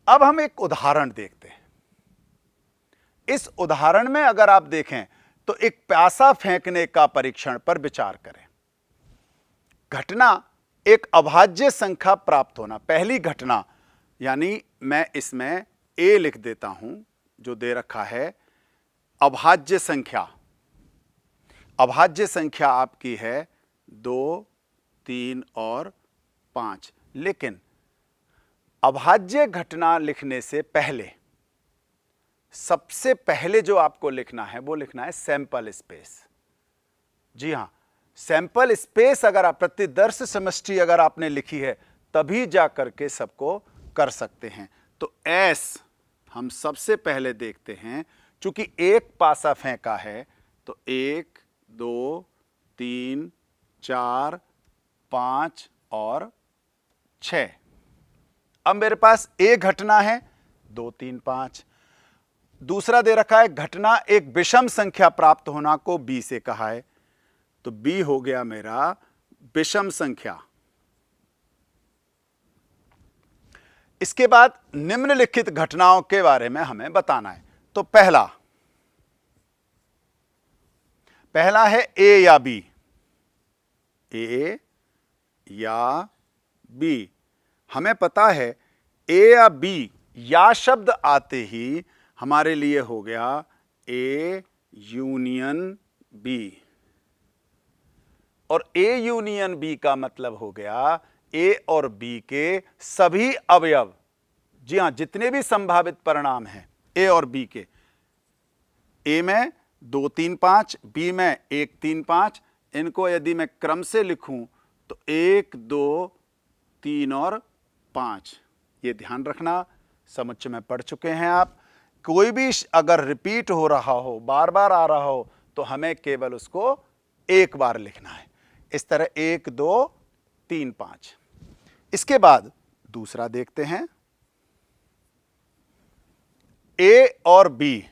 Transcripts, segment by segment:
अब हम एक उदाहरण देखते हैं। इस उदाहरण में अगर आप देखें तो एक प्यासा फेंकने का परीक्षण पर विचार करें। घटना एक अभाज्य संख्या प्राप्त होना। पहली घटना यानी मैं इसमें a लिख देता हूं जो दे रखा है अभाज्य संख्या। अभाज्य संख्या आपकी है 2, 3 और 5। लेकिन अभाज्य घटना लिखने से पहले सबसे पहले जो आपको लिखना है वो लिखना है सैंपल स्पेस। जी हां, सैंपल स्पेस अगर आप प्रतिदर्श समष्टि अगर आपने लिखी है तभी जा करके सबको कर सकते हैं। तो एस हम सबसे पहले देखते हैं, चूंकि एक पासा फेंका है तो 1, 2, 3, 4, 5 और 6। अब मेरे पास एक घटना है 2, 3, 5। दूसरा दे रखा है घटना एक विषम संख्या प्राप्त होना को बी से कहा है, तो बी हो गया मेरा विषम संख्या। इसके बाद निम्नलिखित घटनाओं के बारे में हमें बताना है। तो पहला है ए या बी। ए या बी, हमें पता है ए या बी या शब्द आते ही हमारे लिए हो गया ए यूनियन बी, और ए यूनियन बी का मतलब हो गया ए और बी के सभी अवयव। जी हां, जितने भी संभावित परिणाम हैं ए और बी के, ए में 2, 3, 5, बी में 1, 3, 5, इनको यदि मैं क्रम से लिखूं तो 1, 2, 3 और 5। ये ध्यान रखना, समुच्चय में पढ़ चुके हैं आप। कोई भी अगर रिपीट हो रहा हो, बार बार आ रहा हो, तो हमें केवल उसको एक बार लिखना है। इस तरह 1, 2, 3, 5। इसके बाद दूसरा देखते हैं ए और बी।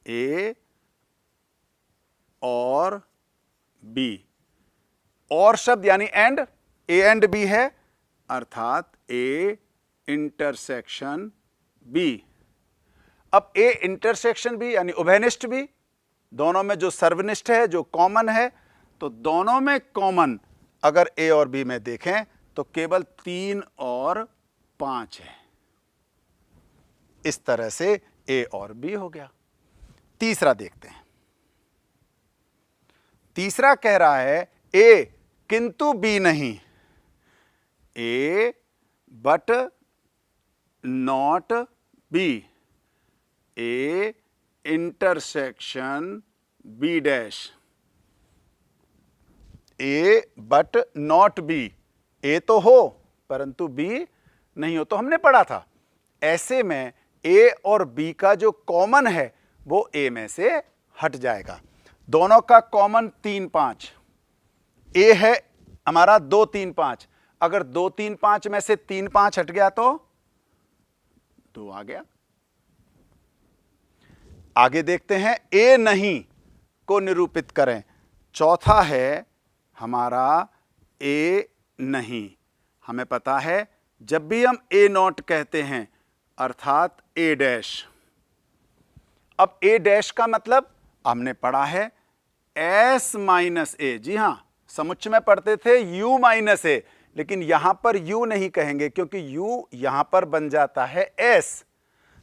ए और बी, और शब्द यानी एंड, ए एंड बी है, अर्थात ए इंटरसेक्शन बी। अब ए इंटरसेक्शन बी यानी उभयनिष्ठ बी, दोनों में जो सर्वनिष्ठ है, जो कॉमन है, तो दोनों में कॉमन अगर ए और बी में देखें तो केवल 3 और 5 है। इस तरह से ए और बी हो गया। तीसरा देखते हैं। तीसरा कह रहा है ए किंतु बी नहीं, A but not B, A intersection B dash. A but not B, A तो हो परंतु बी नहीं हो, तो हमने पढ़ा था। ऐसे में ए और बी का जो कॉमन है वो ए में से हट जाएगा। दोनों का कॉमन 3, 5। ए है हमारा 2, 3, 5। अगर 2, 3, 5 में से 3, 5 हट गया तो 2 आ गया। आगे देखते हैं ए नहीं को निरूपित करें। चौथा है हमारा ए नहीं। हमें पता है जब भी हम ए नॉट कहते हैं अर्थात ए डैश। अब ए डैश का मतलब हमने पढ़ा है एस माइनस ए। जी हां, समुच्चय में पढ़ते थे यू माइनस ए, लेकिन यहां पर यू नहीं कहेंगे क्योंकि यू यहां पर बन जाता है एस।